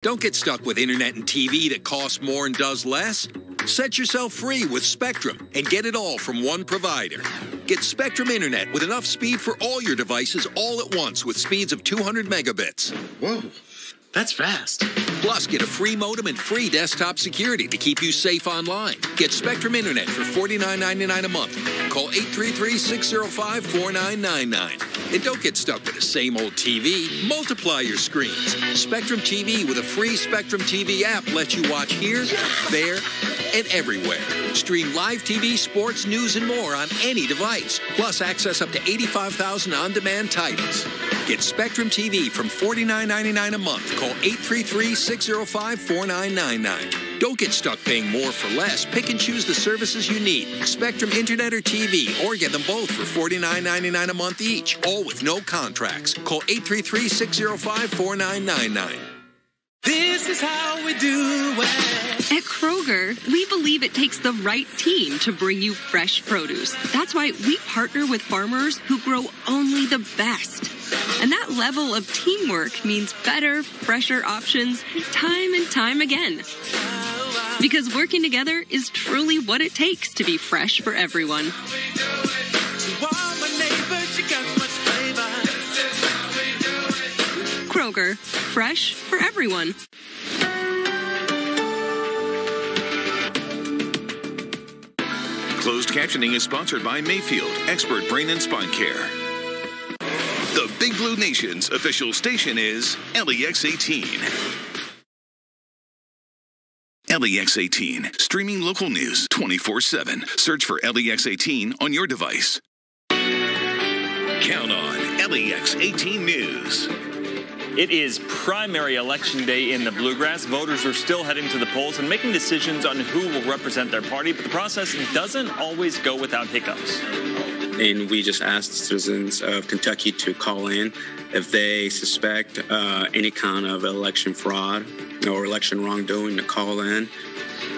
Don't get stuck with internet and TV that costs more and does less. Set yourself free with Spectrum and get it all from one provider. Get Spectrum Internet with enough speed for all your devices all at once with speeds of 200 megabits. Whoa, that's fast. Plus, get a free modem and free desktop security to keep you safe online. Get Spectrum Internet for $49.99 a month. Call 833-605-4999. And don't get stuck with the same old TV. Multiply your screens. Spectrum TV with a free Spectrum TV app lets you watch here, there, and everywhere. Stream live TV, sports, news, and more on any device. Plus, access up to 85,000 on-demand titles. Get Spectrum TV from $49.99 a month. Call 833-605-4999. Don't get stuck paying more for less. Pick and choose the services you need. Spectrum Internet or TV, or get them both for $49.99 a month each, all with no contracts. Call 833-605-4999. This is how we do it. At Kroger, we believe it takes the right team to bring you fresh produce. That's why we partner with farmers who grow only the best. And that level of teamwork means better, fresher options time and time again. Because working together is truly what it takes to be fresh for everyone. Kroger, fresh for everyone. Closed captioning is sponsored by Mayfield, expert brain and spine care. The Big Blue Nation's official station is LEX 18. LEX 18, streaming local news 24/7. Search for LEX 18 on your device. Count on LEX 18 News. It is primary election day in the Bluegrass. Voters are still heading to the polls and making decisions on who will represent their party, but the process doesn't always go without hiccups. And we just asked citizens of Kentucky to call in if they suspect any kind of election fraud or election wrongdoing, to call in.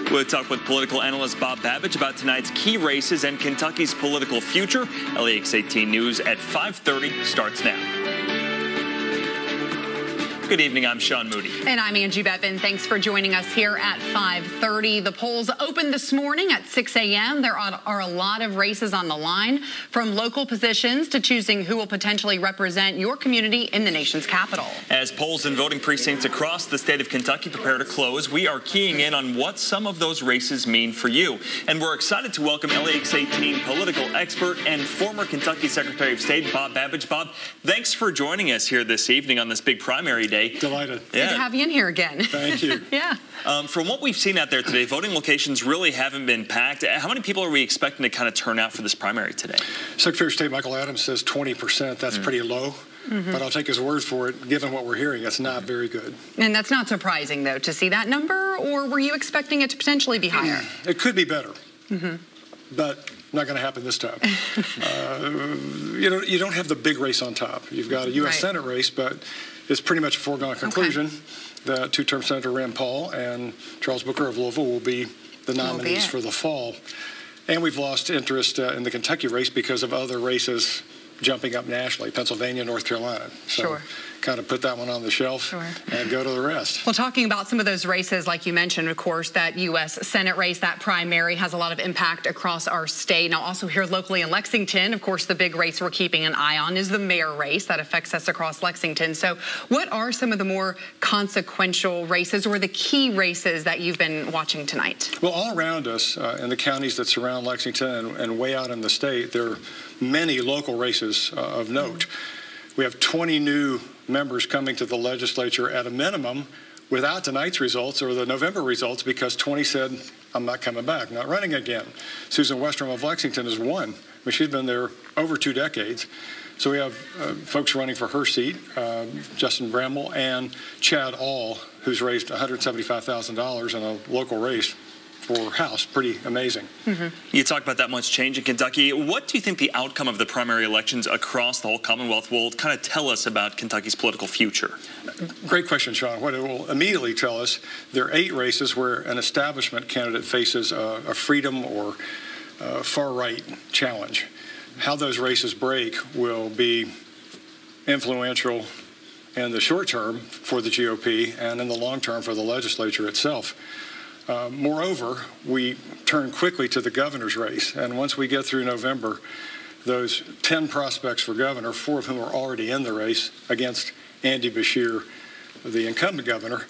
We'll talk with political analyst Bob Babbage about tonight's key races and Kentucky's political future. LEX 18 News at 5:30 starts now. Good evening, I'm Sean Moody. And I'm Angie Bevan. Thanks for joining us here at 5:30. The polls opened this morning at 6 a.m. There are a lot of races on the line, from local positions to choosing who will potentially represent your community in the nation's capital. As polls and voting precincts across the state of Kentucky prepare to close, we are keying in on what some of those races mean for you. And we're excited to welcome LEX 18 political expert and former Kentucky Secretary of State, Bob Babbage. Bob, thanks for joining us here this evening on this big primary day. Delighted. Good to have you in here again. Thank you. Yeah. From what we've seen out there today, voting locations really haven't been packed. How many people are we expecting to kind of turn out for this primary today? Secretary of State Michael Adams says 20%. That's pretty low. But I'll take his word for it. Given what we're hearing, it's not very good. And that's not surprising, though, to see that number, or were you expecting it to potentially be higher? It could be better. But not going to happen this time. You don't have the big race on top. You've got a U.S. Senate race, but it's pretty much a foregone conclusion that two-term Senator Rand Paul and Charles Booker of Louisville will be the nominees for the fall. And we've lost interest in the Kentucky race because of other races jumping up nationally, Pennsylvania, North Carolina. So kind of put that one on the shelf and go to the rest. Well, talking about some of those races, like you mentioned, of course, that U.S. Senate race, that primary has a lot of impact across our state. Now, also here locally in Lexington, of course, the big race we're keeping an eye on is the mayor race that affects us across Lexington. So what are some of the more consequential races or the key races that you've been watching tonight? Well, all around us in the counties that surround Lexington and way out in the state, there are many local races of note. We have 20 new members coming to the legislature at a minimum without tonight's results or the November results, because 20 said, I'm not coming back, not running again. Susan Westrom of Lexington is one. I mean, she's been there over 2 decades. So we have folks running for her seat, Justin Bramble and Chad All, who's raised $175,000 in a local race for House. Pretty amazing. You talk about that much change in Kentucky. What do you think the outcome of the primary elections across the whole Commonwealth will kind of tell us about Kentucky's political future? Great question, Sean. What it will immediately tell us, there are 8 races where an establishment candidate faces a freedom or far-right challenge. How those races break will be influential in the short term for the GOP and in the long term for the legislature itself. Moreover, we turn quickly to the governor's race, and once we get through November, those 10 prospects for governor, 4 of whom are already in the race against Andy Beshear, the incumbent governor,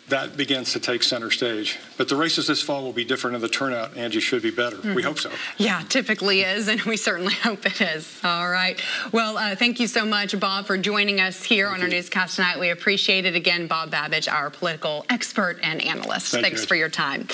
that begins to take center stage. But the races this fall will be different, and the turnout, Angie, should be better. We hope so. Yeah, typically is, and we certainly hope it is. All right. Well, thank you so much, Bob, for joining us here on our newscast tonight. We appreciate it. Again, Bob Babbage, our political expert and analyst. Thanks for your time.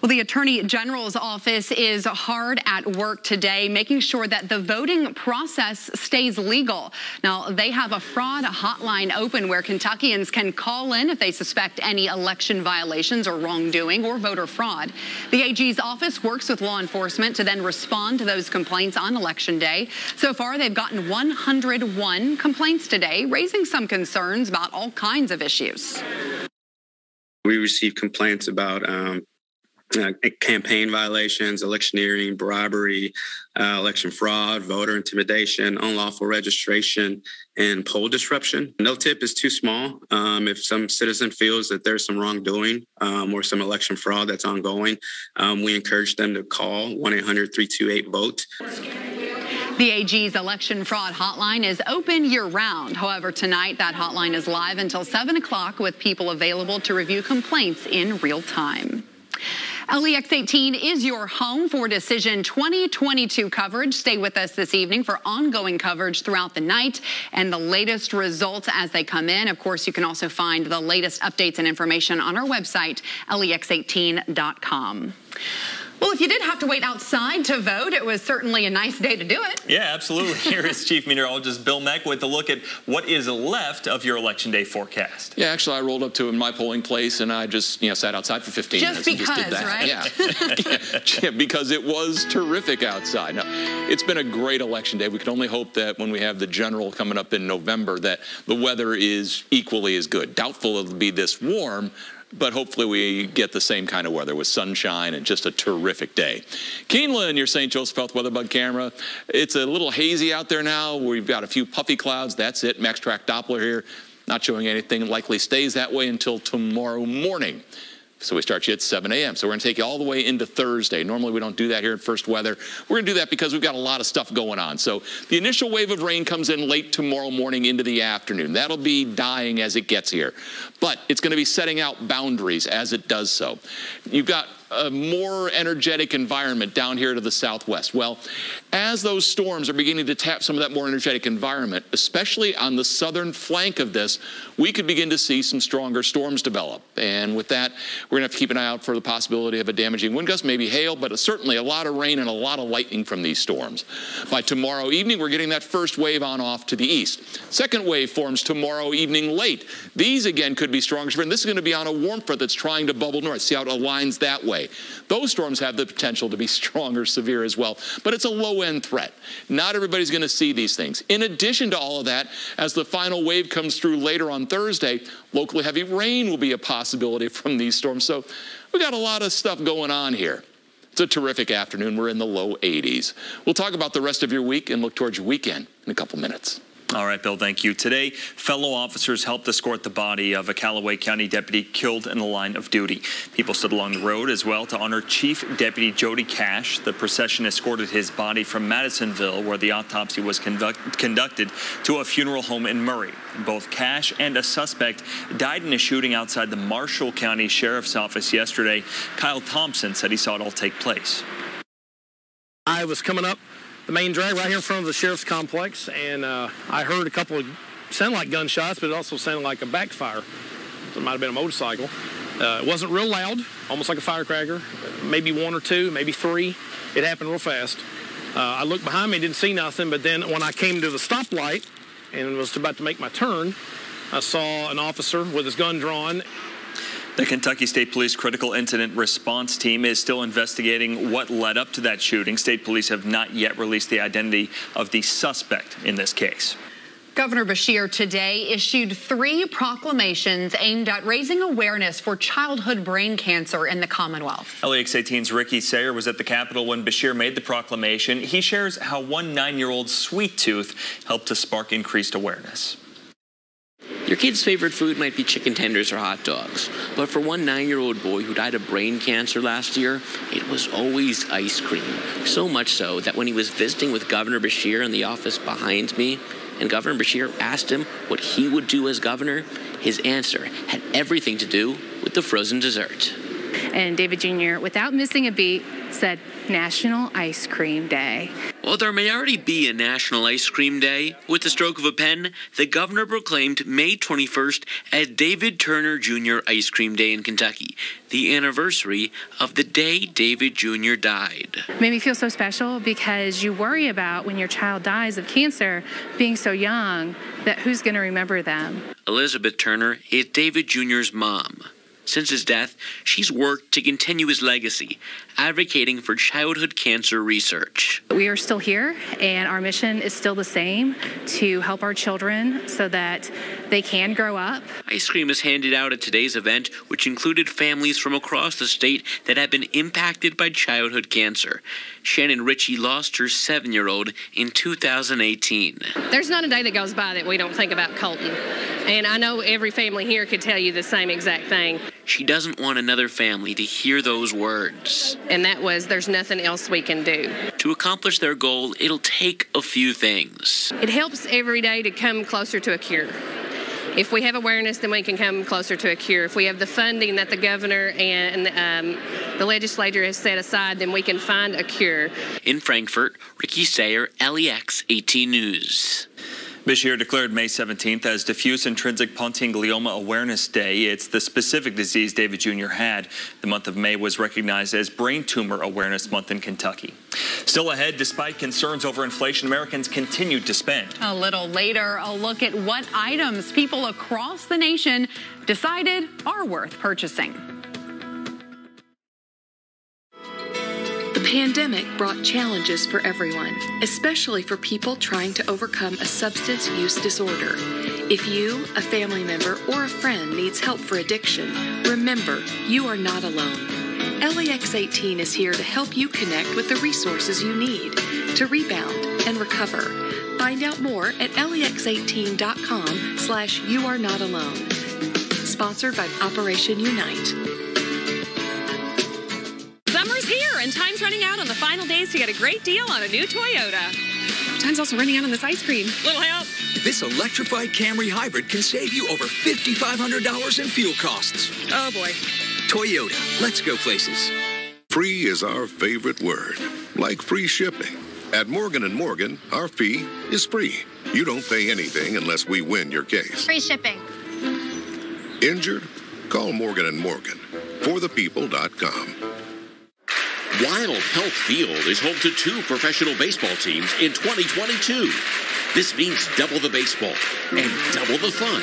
Well, the Attorney General's office is hard at work today, making sure that the voting process stays legal. Now, they have a fraud hotline open where Kentuckians can call in if they suspect any election violations or wrongdoing or voter fraud. The AG's office works with law enforcement to then respond to those complaints on Election Day. So far, they've gotten 101 complaints today, raising some concerns about all kinds of issues. We received complaints about campaign violations, electioneering, bribery, election fraud, voter intimidation, unlawful registration, and poll disruption. No tip is too small. If some citizen feels that there's some wrongdoing or some election fraud that's ongoing, we encourage them to call 1-800-328-VOTE. The AG's election fraud hotline is open year-round. However, tonight that hotline is live until 7 o'clock with people available to review complaints in real time. LEX 18 is your home for Decision 2022 coverage. Stay with us this evening for ongoing coverage throughout the night and the latest results as they come in. Of course, you can also find the latest updates and information on our website, lex18.com. Well, if you did have to wait outside to vote, it was certainly a nice day to do it. Yeah, absolutely. Here is Chief Meteorologist Bill Meck with a look at what is left of your Election Day forecast. Yeah, actually, I rolled up to my polling place and I just, sat outside for 15 minutes and just did that. Right? Yeah. Because it was terrific outside. Now, it's been a great Election Day. We can only hope that when we have the general coming up in November that the weather is equally as good. Doubtful it'll be this warm, but hopefully we get the same kind of weather with sunshine and just a terrific day. Keeneland, your St. Joseph Health Weather Bug camera. It's a little hazy out there now. We've got a few puffy clouds. That's it. Max Track Doppler here. Not showing anything. Likely stays that way until tomorrow morning. So we start you at 7 a.m. So we're going to take you all the way into Thursday. Normally we don't do that here at First Weather. We're going to do that because we've got a lot of stuff going on. So the initial wave of rain comes in late tomorrow morning into the afternoon. That'll be dying as it gets here. But it's going to be setting out boundaries as it does so. You've got a more energetic environment down here to the southwest. Well, as those storms are beginning to tap some of that more energetic environment, especially on the southern flank of this, we could begin to see some stronger storms develop. And with that, we're going to have to keep an eye out for the possibility of a damaging wind gust, maybe hail, but certainly a lot of rain and a lot of lightning from these storms. By tomorrow evening, we're getting that first wave on off to the east. Second wave forms tomorrow evening late. These, again, could be stronger. And this is going to be on a warm front that's trying to bubble north. See how it aligns that way. Those storms have the potential to be strong or severe as well, but it's a low-end threat. Not everybody's going to see these things. In addition to all of that, as the final wave comes through later on Thursday, locally heavy rain will be a possibility from these storms. So we got a lot of stuff going on here. It's a terrific afternoon. We're in the low 80s. We'll talk about the rest of your week and look towards your weekend in a couple minutes. All right, Bill, thank you. Today, fellow officers helped escort the body of a Callaway County deputy killed in the line of duty. People stood along the road as well to honor Chief Deputy Jody Cash. The procession escorted his body from Madisonville, where the autopsy was conducted, to a funeral home in Murray. Both Cash and a suspect died in a shooting outside the Marshall County Sheriff's Office yesterday. Kyle Thompson said he saw it all take place. I was coming up the main drag right here in front of the sheriff's complex, and I heard a couple of sounded like gunshots, but it also sounded like a backfire. So it might have been a motorcycle. It wasn't real loud, almost like a firecracker. Maybe one or two, maybe three. It happened real fast. I looked behind me, didn't see nothing, but then when I came to the stoplight and was about to make my turn, I saw an officer with his gun drawn. The Kentucky State Police Critical Incident Response Team is still investigating what led up to that shooting. State police have not yet released the identity of the suspect in this case. Governor Beshear today issued 3 proclamations aimed at raising awareness for childhood brain cancer in the Commonwealth. LEX 18's Ricky Sayer was at the Capitol when Beshear made the proclamation. He shares how one 9-year-old sweet tooth helped to spark increased awareness. Your kid's favorite food might be chicken tenders or hot dogs, but for one 9-year-old boy who died of brain cancer last year, it was always ice cream. So much so that when he was visiting with Governor Beshear in the office behind me, and Governor Beshear asked him what he would do as governor, his answer had everything to do with the frozen dessert. And David Jr., without missing a beat, said, National Ice Cream Day. Well, there may already be a National Ice Cream Day. With the stroke of a pen, the governor proclaimed May 21st as David Turner Jr. Ice Cream Day in Kentucky, the anniversary of the day David Jr. died. It made me feel so special because you worry about when your child dies of cancer, being so young, that who's going to remember them? Elizabeth Turner is David Jr.'s mom. Since his death, she's worked to continue his legacy, advocating for childhood cancer research. We are still here, and our mission is still the same, to help our children so that they can grow up. Ice cream is handed out at today's event, which included families from across the state that have been impacted by childhood cancer. Shannon Ritchie lost her 7-year-old in 2018. There's not a day that goes by that we don't think about Colton. And I know every family here could tell you the same exact thing. She doesn't want another family to hear those words. And that was, there's nothing else we can do. To accomplish their goal, it'll take a few things. It helps every day to come closer to a cure. If we have awareness, then we can come closer to a cure. If we have the funding that the governor and the legislature has set aside, then we can find a cure. In Frankfort, Ricky Sayer, LEX 18 News. Beshear declared May 17th as Diffuse Intrinsic Pontine Glioma Awareness Day. It's the specific disease David Jr. had. The month of May was recognized as Brain Tumor Awareness Month in Kentucky. Still ahead, despite concerns over inflation, Americans continued to spend. A little later, a look at what items people across the nation decided are worth purchasing. The pandemic brought challenges for everyone, especially for people trying to overcome a substance use disorder. If you, a family member, or a friend needs help for addiction, remember, you are not alone. LEX 18 is here to help you connect with the resources you need to rebound and recover. Find out more at lex18.com/youarenotalone. Sponsored by Operation Unite. Summer's here and time's running out on the final days to get a great deal on a new Toyota. Time's also running out on this ice cream. Little help. This electrified Camry Hybrid can save you over $5,500 in fuel costs. Oh boy. Toyota, let's go places. Free is our favorite word, like free shipping. At Morgan & Morgan, our fee is free. You don't pay anything unless we win your case. Free shipping. Injured? Call Morgan & Morgan. ForThePeople.com. Wild Health Field is home to 2 professional baseball teams in 2022. This means double the baseball and double the fun.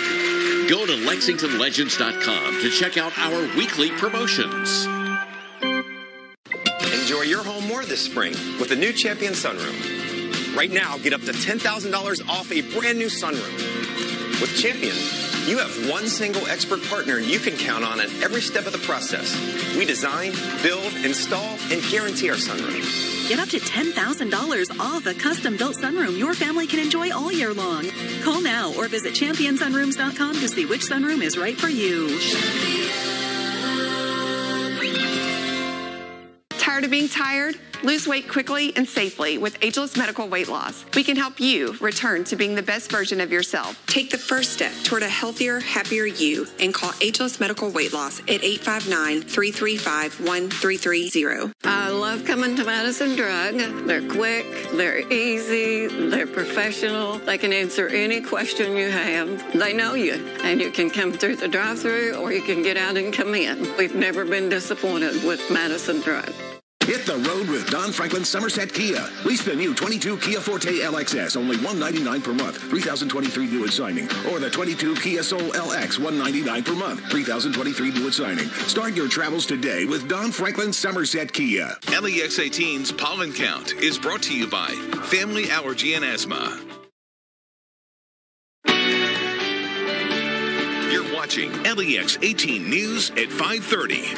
Go to LexingtonLegends.com to check out our weekly promotions. Enjoy your home more this spring with the new Champion Sunroom. Right now, get up to $10,000 off a brand new sunroom. With Champion, you have one single expert partner you can count on at every step of the process. We design, build, install, and guarantee our sunroom. Get up to $10,000 off a custom-built sunroom your family can enjoy all year long. Call now or visit championsunrooms.com to see which sunroom is right for you. Tired of being tired? Lose weight quickly and safely with Ageless Medical Weight Loss. We can help you return to being the best version of yourself. Take the first step toward a healthier, happier you and call Ageless Medical Weight Loss at 859-335-1330. I love coming to Madison Drug. They're quick, they're easy, they're professional. They can answer any question you have. They know you, and you can come through the drive-thru or you can get out and come in. We've never been disappointed with Madison Drug. Hit the road with Don Franklin Somerset Kia. Lease the new 22 Kia Forte LXS, only $199 per month, 3023 due at signing. Or the 22 Kia Soul LX, $199 per month, 3023 due at signing. Start your travels today with Don Franklin Somerset Kia. LEX 18's Pollen Count is brought to you by Family Allergy and Asthma. You're watching LEX 18 News at 5:30.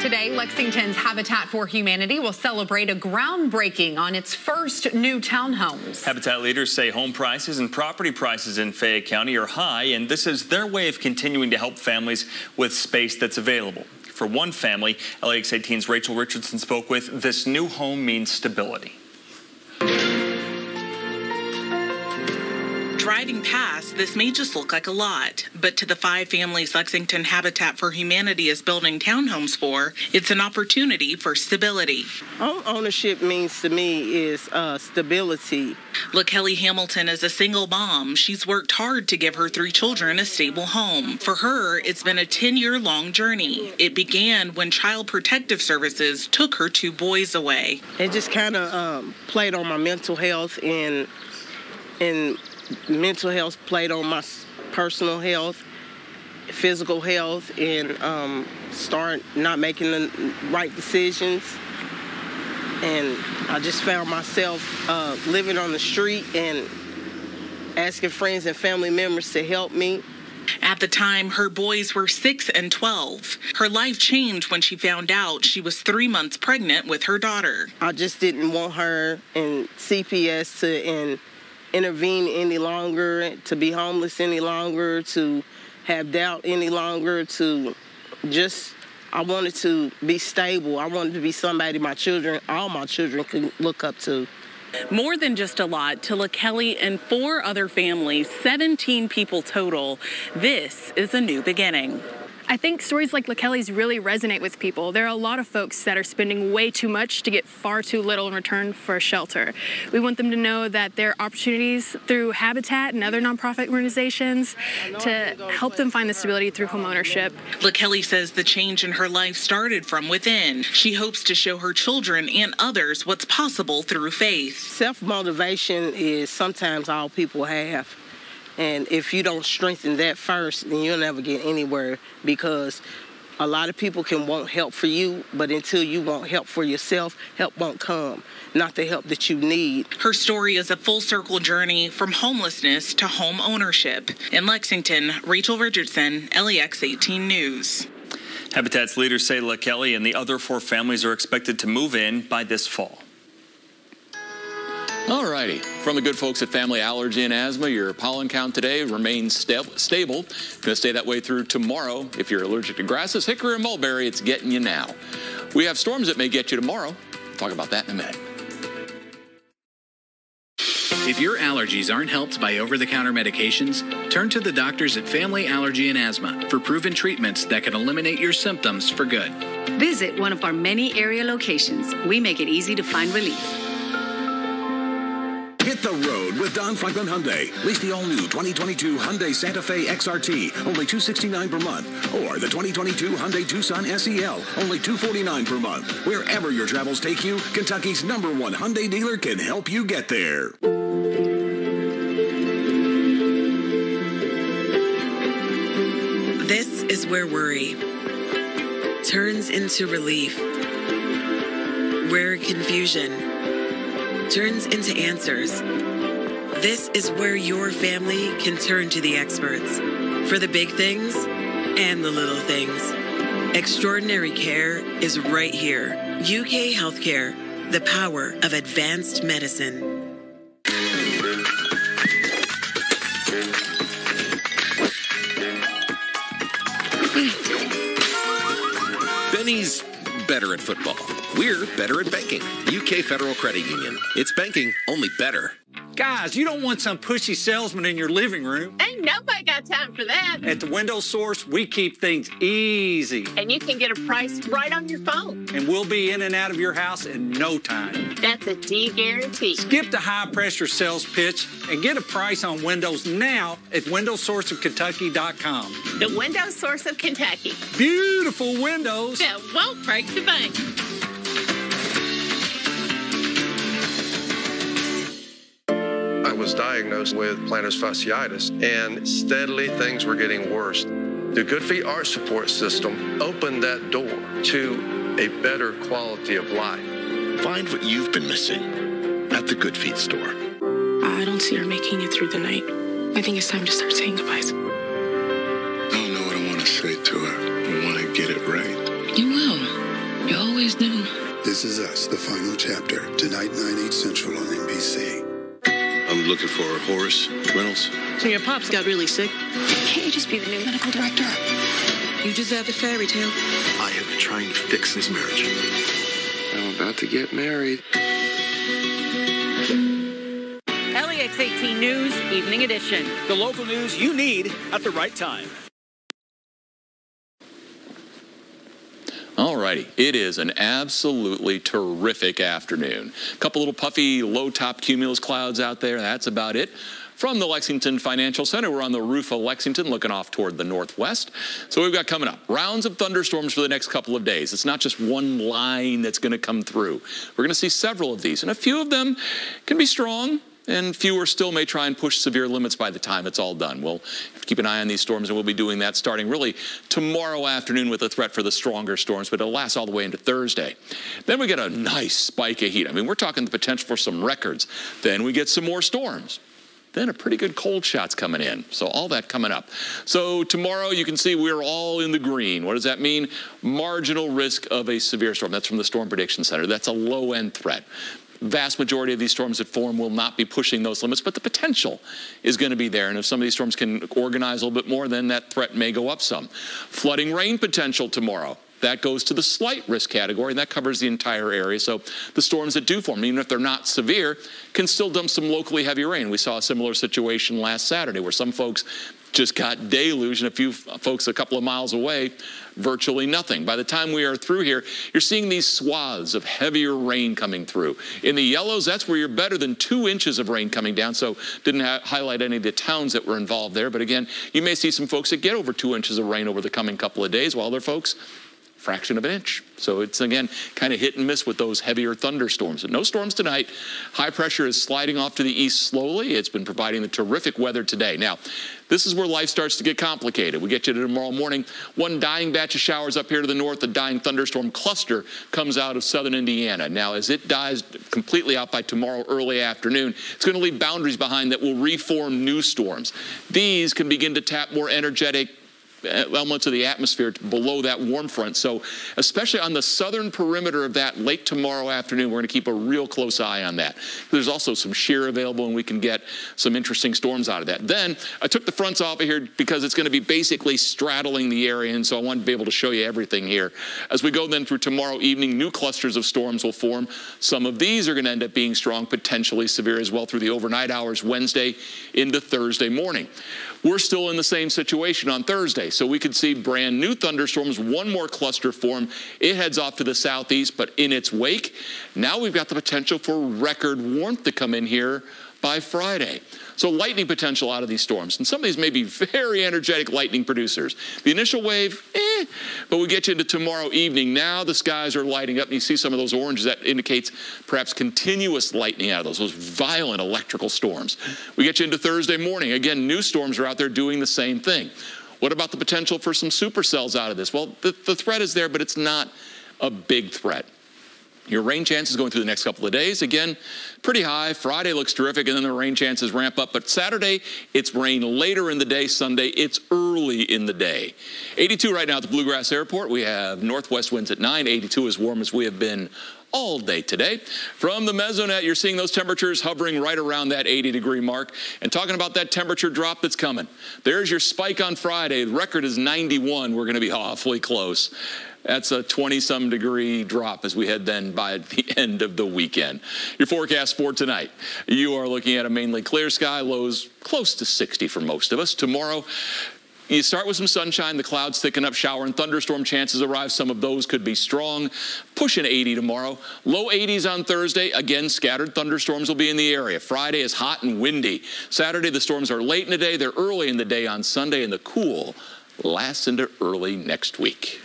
Today, Lexington's Habitat for Humanity will celebrate a groundbreaking on its first new townhomes. Habitat leaders say home prices and property prices in Fayette County are high, and this is their way of continuing to help families with space that's available. For one family, LEX 18's Rachel Richardson spoke with, this new home means stability. Driving past, this may just look like a lot, but to the 5 families Lexington Habitat for Humanity is building townhomes for, it's an opportunity for stability. Home ownership means to me is stability. LaKelly Hamilton is a single mom. She's worked hard to give her 3 children a stable home. For her, it's been a 10-year-long journey. It began when Child Protective Services took her 2 boys away. It just kind of played on my mental health, and mental health played on my personal health, physical health, and start not making the right decisions. And I just found myself living on the street and asking friends and family members to help me. At the time, her boys were 6 and 12. Her life changed when she found out she was 3 months pregnant with her daughter. I just didn't want her and CPS to intervene any longer, to be homeless any longer, to have doubt any longer, I wanted to be stable. I wanted to be somebody all my children could look up to. More than just a lot, to LaKelly and 4 other families, 17 people total, this is a new beginning. I think stories like LaKelly's really resonate with people. There are a lot of folks that are spending way too much to get far too little in return for a shelter. We want them to know that there are opportunities through Habitat and other nonprofit organizations to help them find the stability through home ownership. LaKelly says the change in her life started from within. She hopes to show her children and others what's possible through faith. Self-motivation is sometimes all people have. And if you don't strengthen that first, then you'll never get anywhere, because a lot of people can want help for you, but until you want help for yourself, help won't come, not the help that you need. Her story is a full circle journey from homelessness to home ownership. In Lexington, Rachel Richardson, LEX 18 News. Habitat's leaders say LaKelly and the other 4 families are expected to move in by this fall. All righty. From the good folks at Family Allergy and Asthma, your pollen count today remains stable. Going to stay that way through tomorrow. If you're allergic to grasses, hickory, or mulberry, it's getting you now. We have storms that may get you tomorrow. We'll talk about that in a minute. If your allergies aren't helped by over-the-counter medications, turn to the doctors at Family Allergy and Asthma for proven treatments that can eliminate your symptoms for good. Visit one of our many area locations. We make it easy to find relief. Hit the road with Don Franklin Hyundai. Lease the all-new 2022 Hyundai Santa Fe XRT, only $269 per month. Or the 2022 Hyundai Tucson SEL, only $249 per month. Wherever your travels take you, Kentucky's #1 Hyundai dealer can help you get there. This is where worry turns into relief. Where confusion turns into answers. This is where your family can turn to the experts for the big things and the little things. Extraordinary care is right here. UK Healthcare, the power of advanced medicine. Benny's better at football. We're better at banking. UK Federal Credit Union. It's banking, only better. Guys, you don't want some pushy salesman in your living room. Ain't nobody got time for that. At the Window Source, we keep things easy. And you can get a price right on your phone. And we'll be in and out of your house in no time. That's a D guarantee. Skip the high-pressure sales pitch and get a price on windows now at windowsourceofkentucky.com. The Window Source of Kentucky. Beautiful windows that won't break the bank. I was diagnosed with plantar fasciitis, and steadily things were getting worse. The Good Feet Arch Support System opened that door to a better quality of life. Find what you've been missing at the Good Feet store. I don't see her making it through the night. I think it's time to start saying goodbyes. I don't know what I want to say to her. I want to get it right. You will. This Is Us, the final chapter. Tonight, 9/8 Central on NBC. I'm looking for Horace Reynolds. So your pops got really sick? Can't you just be the new medical director? You deserve a fairy tale. I have been trying to fix his marriage. I'm about to get married. LEX 18 News, Evening Edition. The local news you need at the right time. All righty, it is an absolutely terrific afternoon. A couple little puffy low-top cumulus clouds out there. That's about it. From the Lexington Financial Center, we're on the roof of Lexington looking off toward the northwest. So we've got coming up rounds of thunderstorms for the next couple of days. It's not just one line that's going to come through. We're going to see several of these, and a few of them can be strong, and fewer still may try and push severe limits by the time it's all done. We'll keep an eye on these storms, and we'll be doing that starting really tomorrow afternoon with a threat for the stronger storms, but it'll last all the way into Thursday. Then we get a nice spike of heat. I mean, we're talking the potential for some records. Then we get some more storms. Then a pretty good cold shot's coming in. So all that coming up. So tomorrow you can see we're all in the green. What does that mean? Marginal risk of a severe storm. That's from the Storm Prediction Center. That's a low-end threat. Vast majority of these storms that form will not be pushing those limits, but the potential is going to be there. And if some of these storms can organize a little bit more, then that threat may go up some. Flooding rain potential tomorrow. That goes to the slight risk category, and that covers the entire area. So the storms that do form, even if they're not severe, can still dump some locally heavy rain. We saw a similar situation last Saturday where some folks just got deluged, and a few folks a couple of miles away, virtually nothing. By the time we are through here, you're seeing these swaths of heavier rain coming through. In the yellows, that's where you're better than 2 inches of rain coming down, so didn't highlight any of the towns that were involved there. But again, you may see some folks that get over 2 inches of rain over the coming couple of days, while other folks, fraction of an inch. So it's, again, kind of hit and miss with those heavier thunderstorms. But no storms tonight. High pressure is sliding off to the east slowly. It's been providing the terrific weather today. Now, this is where life starts to get complicated. We get you to tomorrow morning. One dying batch of showers up here to the north. The dying thunderstorm cluster comes out of southern Indiana. Now, as it dies completely out by tomorrow early afternoon, it's going to leave boundaries behind that will reform new storms. These can begin to tap more energetic elements of the atmosphere below that warm front. So especially on the southern perimeter of that late tomorrow afternoon, we're going to keep a real close eye on that. There's also some shear available, and we can get some interesting storms out of that. Then I took the fronts off of here because it's going to be basically straddling the area, and so I wanted to be able to show you everything here. As we go then through tomorrow evening, new clusters of storms will form. Some of these are going to end up being strong, potentially severe as well through the overnight hours Wednesday into Thursday morning. We're still in the same situation on Thursday, so we could see brand new thunderstorms, one more cluster form. It heads off to the southeast, but in its wake, now we've got the potential for record warmth to come in here by Friday. So lightning potential out of these storms. And some of these may be very energetic lightning producers. The initial wave, but we get you into tomorrow evening. Now the skies are lighting up, and you see some of those oranges. That indicates perhaps continuous lightning out of those violent electrical storms. We get you into Thursday morning. Again, new storms are out there doing the same thing. What about the potential for some supercells out of this? Well, the threat is there, but it's not a big threat. Your rain chances going through the next couple of days, again, pretty high. Friday looks terrific, and then the rain chances ramp up. But Saturday, it's rain later in the day. Sunday, it's early in the day. 82 right now at the Bluegrass Airport. We have northwest winds at 9. 82 as warm as we have been all day today. From the Mesonet, you're seeing those temperatures hovering right around that 80-degree mark. And talking about that temperature drop that's coming. There's your spike on Friday. The record is 91. We're going to be awfully close. That's a 20-some degree drop as we head then by the end of the weekend. Your forecast for tonight. You are looking at a mainly clear sky, lows close to 60 for most of us. Tomorrow, you start with some sunshine, the clouds thicken up, shower and thunderstorm chances arrive. Some of those could be strong, pushing 80 tomorrow. Low 80s on Thursday. Again, scattered thunderstorms will be in the area. Friday is hot and windy. Saturday, the storms are late in the day. They're early in the day on Sunday, and the cool lasts into early next week.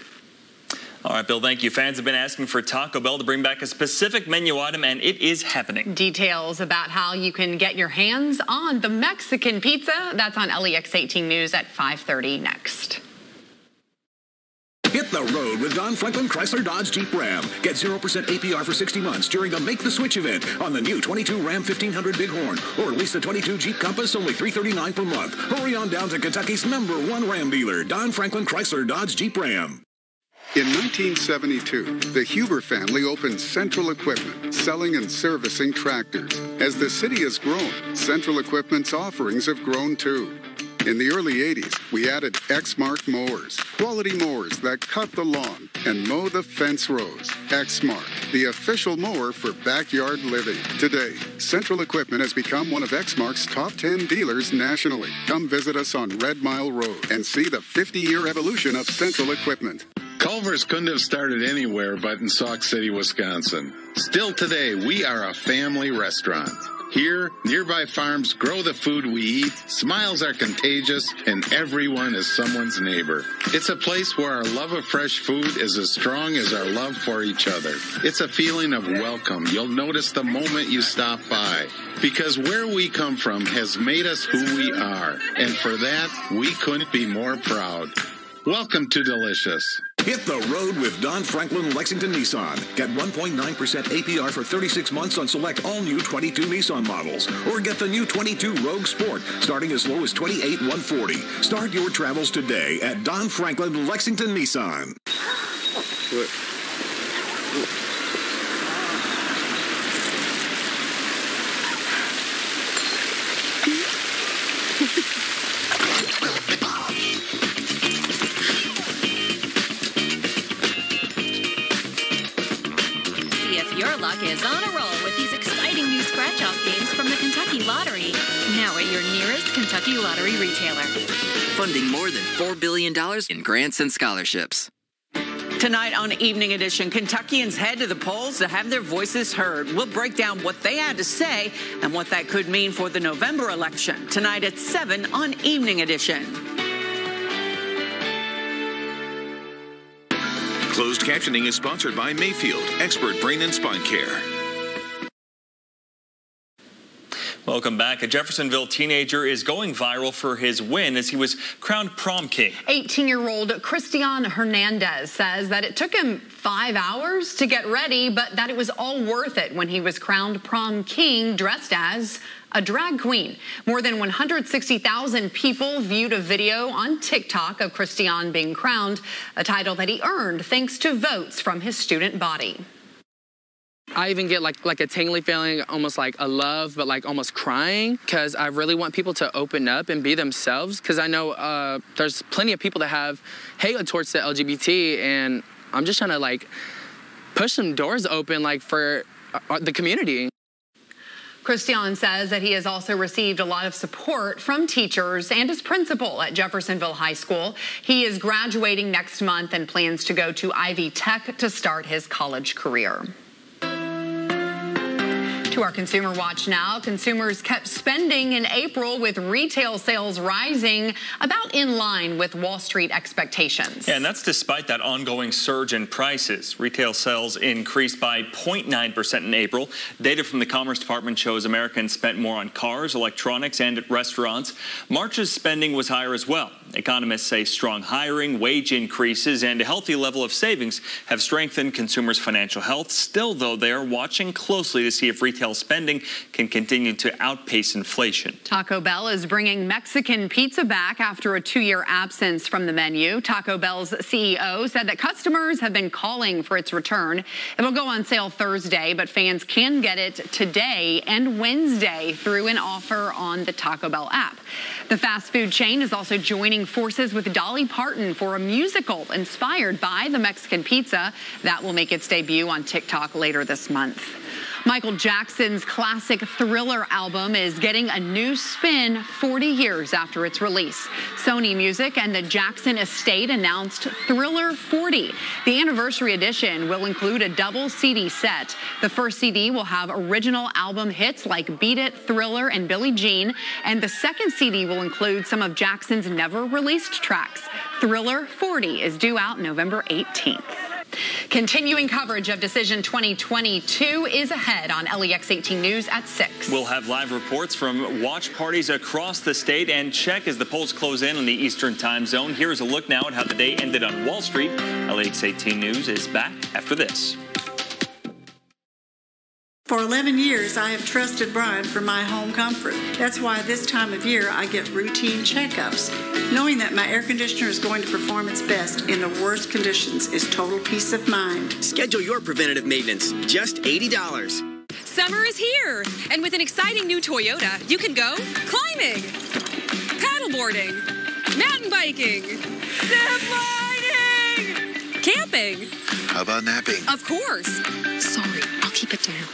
All right, Bill, thank you. Fans have been asking for Taco Bell to bring back a specific menu item, and it is happening. Details about how you can get your hands on the Mexican pizza. That's on LEX 18 News at 5:30 next. Hit the road with Don Franklin Chrysler Dodge Jeep Ram. Get 0% APR for 60 months during the Make the Switch event on the new 22 Ram 1500 Bighorn. Or lease the 22 Jeep Compass, only $339 per month. Hurry on down to Kentucky's #1 Ram dealer, Don Franklin Chrysler Dodge Jeep Ram. In 1972, the Huber family opened Central Equipment, selling and servicing tractors. As the city has grown, Central Equipment's offerings have grown too. In the early 80s, we added Exmark mowers, quality mowers that cut the lawn and mow the fence rows. Exmark, the official mower for backyard living. Today, Central Equipment has become one of Exmark's top 10 dealers nationally. Come visit us on Red Mile Road and see the 50-year evolution of Central Equipment. Culver's couldn't have started anywhere but in Sauk City, Wisconsin. Still today, we are a family restaurant. Here, nearby farms grow the food we eat, smiles are contagious, and everyone is someone's neighbor. It's a place where our love of fresh food is as strong as our love for each other. It's a feeling of welcome you'll notice the moment you stop by. Because where we come from has made us who we are, and for that, we couldn't be more proud. Welcome to Delicious. Hit the road with Don Franklin Lexington Nissan. Get 1.9% APR for 36 months on select all-new 22 Nissan models. Or get the new 22 Rogue Sport, starting as low as $28,140. Start your travels today at Don Franklin Lexington Nissan. Good. Your luck is on a roll with these exciting new scratch-off games from the Kentucky Lottery. Now at your nearest Kentucky Lottery retailer. Funding more than $4 billion in grants and scholarships. Tonight on Evening Edition, Kentuckians head to the polls to have their voices heard. We'll break down what they had to say and what that could mean for the November election. Tonight at 7 on Evening Edition. Closed captioning is sponsored by Mayfield, expert brain and spine care. Welcome back. A Jeffersonville teenager is going viral for his win as he was crowned prom king. 18-year-old Christian Hernandez says that it took him 5 hours to get ready, but that it was all worth it when he was crowned prom king dressed as a drag queen. More than 160,000 people viewed a video on TikTok of Christian being crowned, a title that he earned thanks to votes from his student body. I even get like a tingly feeling, almost like a love, but like almost crying, because I really want people to open up and be themselves, because I know there's plenty of people that have hate towards the LGBT, and I'm just trying to like push some doors open like for the community. Christian says that he has also received a lot of support from teachers and his principal at Jeffersonville High School. He is graduating next month and plans to go to Ivy Tech to start his college career. To our Consumer Watch now, consumers kept spending in April with retail sales rising about in line with Wall Street expectations. Yeah, and that's despite that ongoing surge in prices. Retail sales increased by 0.9% in April. Data from the Commerce Department shows Americans spent more on cars, electronics, and at restaurants. March's spending was higher as well. Economists say strong hiring, wage increases, and a healthy level of savings have strengthened consumers' financial health. Still, though, they are watching closely to see if retail spending can continue to outpace inflation. Taco Bell is bringing Mexican pizza back after a 2-year absence from the menu. Taco Bell's CEO said that customers have been calling for its return. It will go on sale Thursday, but fans can get it today and Wednesday through an offer on the Taco Bell app. The fast food chain is also joining forces with Dolly Parton for a musical inspired by the Mexican pizza that will make its debut on TikTok later this month. Michael Jackson's classic Thriller album is getting a new spin 40 years after its release. Sony Music and the Jackson estate announced Thriller 40. The anniversary edition will include a double CD set. The first CD will have original album hits like Beat It, Thriller, and Billie Jean, and the second CD will include some of Jackson's never-released tracks. Thriller 40 is due out November 18th. Continuing coverage of Decision 2022 is ahead on LEX 18 News at 6. We'll have live reports from watch parties across the state and check as the polls close in on the Eastern time zone. Here's a look now at how the day ended on Wall Street. LEX 18 News is back after this. For 11 years, I have trusted Brian for my home comfort. That's why this time of year I get routine checkups. Knowing that my air conditioner is going to perform its best in the worst conditions is total peace of mind. Schedule your preventative maintenance, just $80. Summer is here, and with an exciting new Toyota, you can go climbing, paddleboarding, mountain biking, zip lining, camping. How about napping? Of course. Sorry, I'll keep it down.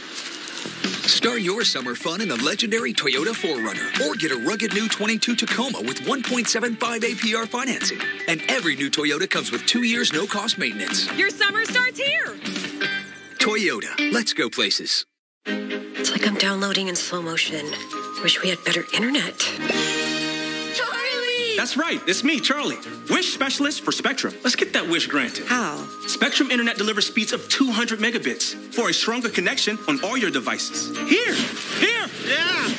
Start your summer fun in the legendary Toyota 4Runner, or get a rugged new 22 Tacoma with 1.75 APR financing. And every new Toyota comes with 2 years no-cost maintenance. Your summer starts here. Toyota, let's go places. It's like I'm downloading in slow motion. Wish we had better internet. Charlie! That's right, it's me, Charlie. Wish specialist for Spectrum. Let's get that wish granted. How? Spectrum Internet delivers speeds of 200 megabits for a stronger connection on all your devices. Here, yeah,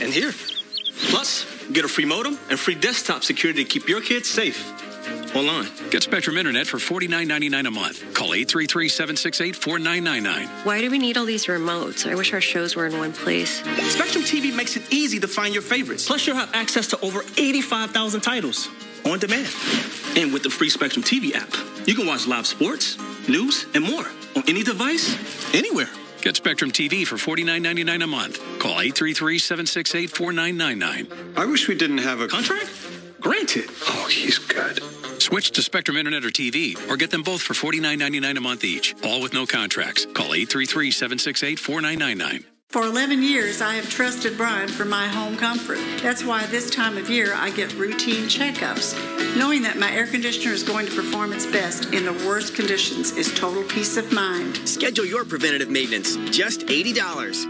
and here. Plus, get a free modem and free desktop security to keep your kids safe online. Get Spectrum Internet for $49.99 a month. Call 833-768-4999. Why do we need all these remotes? I wish our shows were in one place. Spectrum TV makes it easy to find your favorites. Plus, you'll have access to over 85,000 titles on demand. And with the free Spectrum TV app, you can watch live sports, news, and more on any device, anywhere. Get Spectrum TV for $49.99 a month. Call 833-768-4999. I wish we didn't have a contract. Granted. Oh, he's good. Switch to Spectrum Internet or TV, or get them both for $49.99 a month each, all with no contracts. Call 833-768-4999. For 11 years, I have trusted Brian for my home comfort. That's why this time of year I get routine checkups. Knowing that my air conditioner is going to perform its best in the worst conditions is total peace of mind. Schedule your preventative maintenance, just $80.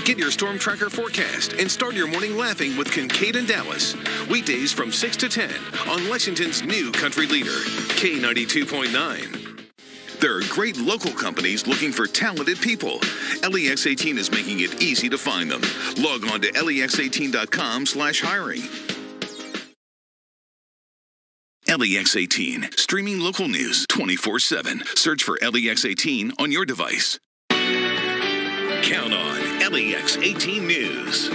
Get your storm tracker forecast and start your morning laughing with Kincaid and Dallas. Weekdays from 6 to 10 on Lexington's new country leader, K92.9. There are great local companies looking for talented people. LEX 18 is making it easy to find them. Log on to lex18.com/hiring. LEX 18, streaming local news 24/7. Search for LEX 18 on your device. Count on LEX 18 News.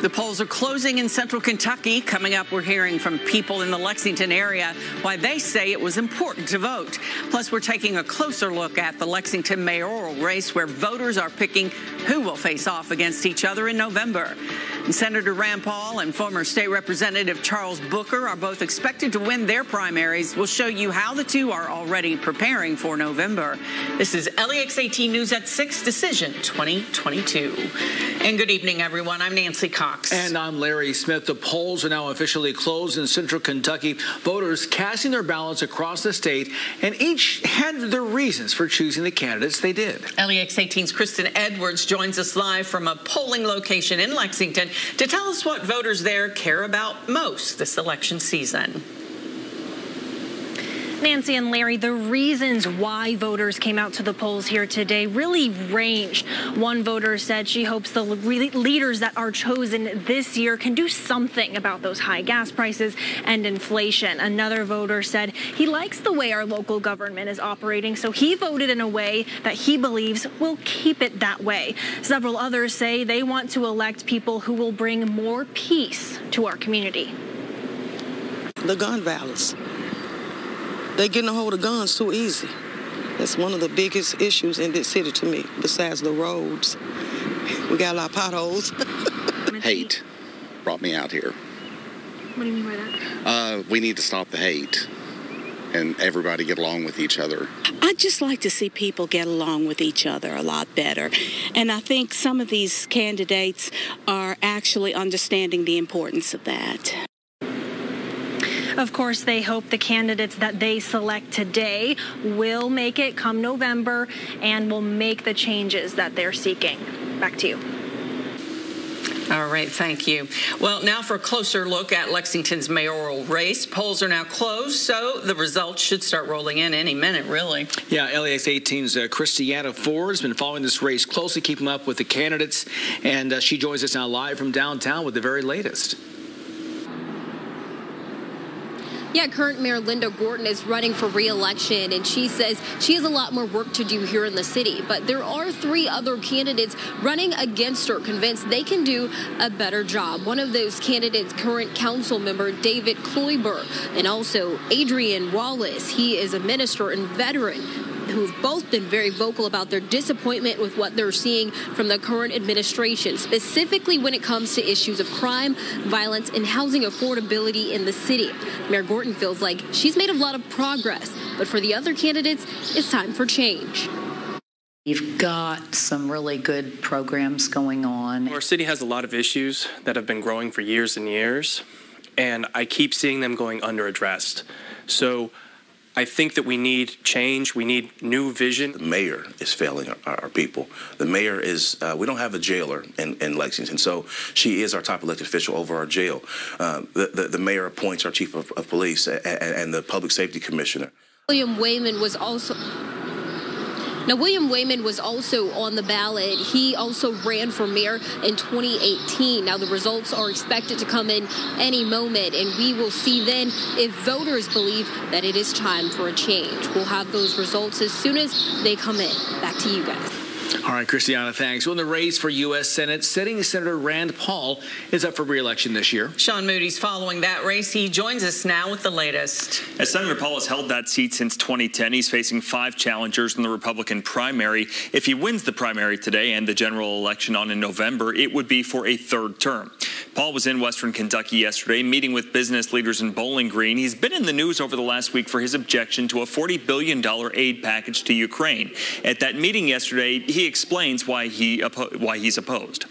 The polls are closing in central Kentucky. Coming up, we're hearing from people in the Lexington area why they say it was important to vote. Plus, we're taking a closer look at the Lexington mayoral race, where voters are picking who will face off against each other in November. And Senator Rand Paul and former state representative Charles Booker are both expected to win their primaries. We'll show you how the two are already preparing for November. This is LEX 18 News at 6, Decision 2022. And good evening, everyone. I'm Nancy Cox. And I'm Larry Smith. The polls are now officially closed in central Kentucky. Voters casting their ballots across the state, and each had their reasons for choosing the candidates they did. LEX 18's Kristen Edwards joins us live from a polling location in Lexington to tell us what voters there care about most this election season. Nancy and Larry, the reasons why voters came out to the polls here today really ranged. One voter said she hopes the leaders that are chosen this year can do something about those high gas prices and inflation. Another voter said he likes the way our local government is operating, so he voted in a way that he believes will keep it that way. Several others say they want to elect people who will bring more peace to our community. The gun violence. They're getting a hold of guns too easy. That's one of the biggest issues in this city to me, besides the roads. We got a lot of potholes. Hate brought me out here. What do you mean by that? We need to stop the hate and everybody get along with each other. I just like to see people get along with each other a lot better. And I think some of these candidates are actually understanding the importance of that. Of course, they hope the candidates that they select today will make it come November and will make the changes that they're seeking. Back to you. All right, thank you. Well, now for a closer look at Lexington's mayoral race. Polls are now closed, so the results should start rolling in any minute, really. Yeah, LEX 18's Christiana Ford has been following this race closely, keeping up with the candidates, and she joins us now live from downtown with the very latest. Yeah, current Mayor Linda Gorton is running for re-election, and she says she has a lot more work to do here in the city. But there are 3 other candidates running against her, convinced they can do a better job. One of those candidates, current council member David Kloiber, and also Adrian Wallace. He is a minister and veteran who've both been very vocal about their disappointment with what they're seeing from the current administration, specifically when it comes to issues of crime, violence, and housing affordability in the city. Mayor Gorton feels like she's made a lot of progress, but for the other candidates, it's time for change. You've got some really good programs going on. Our city has a lot of issues that have been growing for years and years, and I keep seeing them going underaddressed. So I think that we need change. We need new vision. The mayor is failing our people. The mayor is, we don't have a jailer in Lexington, so she is our top elected official over our jail. The mayor appoints our chief of police and the public safety commissioner. William Wayman was also on the ballot. He also ran for mayor in 2018. Now, the results are expected to come in any moment, and we will see then if voters believe that it is time for a change. We'll have those results as soon as they come in. Back to you guys. All right, Christiana, thanks. Well, in the race for U.S. Senate, sitting Senator Rand Paul is up for re-election this year. Sean Moody's following that race. He joins us now with the latest. As Senator Paul has held that seat since 2010, he's facing 5 challengers in the Republican primary. If he wins the primary today and the general election on in November, it would be for a 3rd term. Paul was in Western Kentucky yesterday, meeting with business leaders in Bowling Green. He's been in the news over the last week for his objection to a $40 billion aid package to Ukraine. At that meeting yesterday, he explains why he's opposed.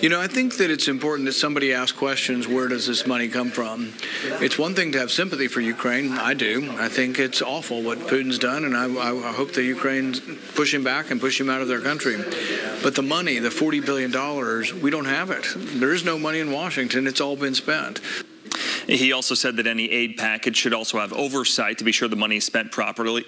You know, I think that it's important that somebody asks questions, where does this money come from? It's one thing to have sympathy for Ukraine. I do. I think it's awful what Putin's done, and I hope that Ukraine's push him back and push him out of their country. But the money, the $40 billion, we don't have it. There is no money in Washington. It's all been spent. He also said that any aid package should also have oversight to be sure the money is spent properly.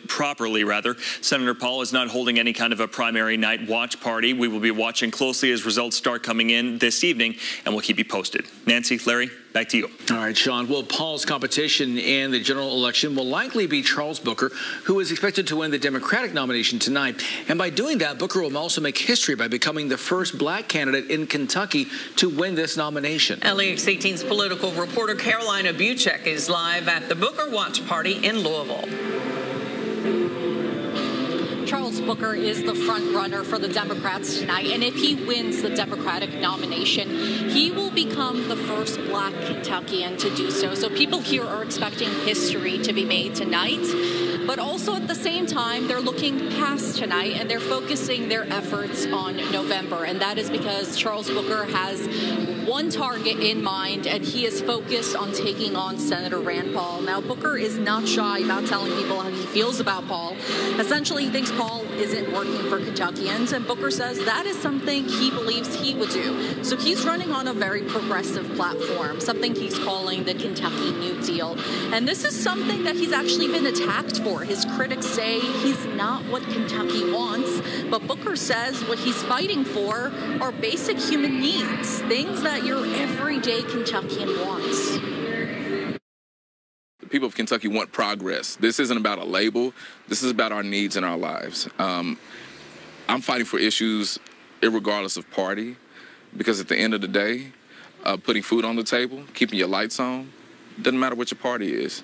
Senator Paul is not holding any kind of a primary night watch party. We will be watching closely as results start coming in this evening, and we'll keep you posted. Nancy, Larry, back to you. All right, Sean. Well, Paul's competition in the general election will likely be Charles Booker, who is expected to win the Democratic nomination tonight. And by doing that, Booker will also make history by becoming the first black candidate in Kentucky to win this nomination. LEX 18's political reporter Carolina Buchek is live at the Booker Watch Party in Louisville. Charles Booker is the front runner for the Democrats tonight, and if he wins the Democratic nomination, he will become the first black Kentuckian to do so. So people here are expecting history to be made tonight, but also at the same time, they're looking past tonight and they're focusing their efforts on November, and that is because Charles Booker has one target in mind, and he is focused on taking on Senator Rand Paul. Now, Booker is not shy about telling people how he feels about Paul. Essentially, he thinks Paul isn't working for Kentuckians, and Booker says that is something he believes he would do. So he's running on a very progressive platform, something he's calling the Kentucky New Deal. And this is something that he's actually been attacked for. His critics say he's not what Kentucky wants, but Booker says what he's fighting for are basic human needs, things that your everyday Kentuckian wants. The people of Kentucky want progress. This isn't about a label. This is about our needs in our lives. I'm fighting for issues irregardless of party, because at the end of the day, putting food on the table, keeping your lights on, doesn't matter what your party is.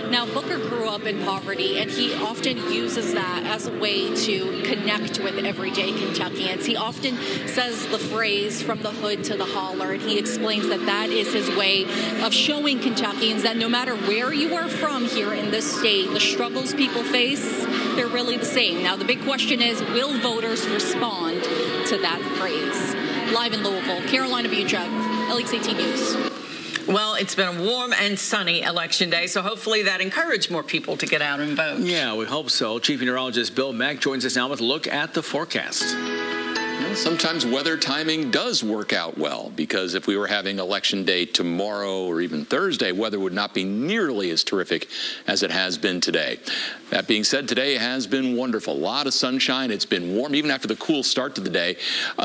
Now, Booker grew up in poverty, and he often uses that as a way to connect with everyday Kentuckians. He often says the phrase, from the hood to the holler, and he explains that that is his way of showing Kentuckians that no matter where you are from here in this state, the struggles people face, they're really the same. Now, the big question is, will voters respond to that phrase? Live in Louisville, Carolina Buchek, LEX 18 News. Well, it's been a warm and sunny election day, so hopefully that encouraged more people to get out and vote. Yeah, we hope so. Chief Meteorologist Bill Mack joins us now with a look at the forecast. Sometimes weather timing does work out well, because if we were having election day tomorrow or even Thursday, weather would not be nearly as terrific as it has been today. That being said, today has been wonderful. A lot of sunshine. It's been warm, even after the cool start to the day.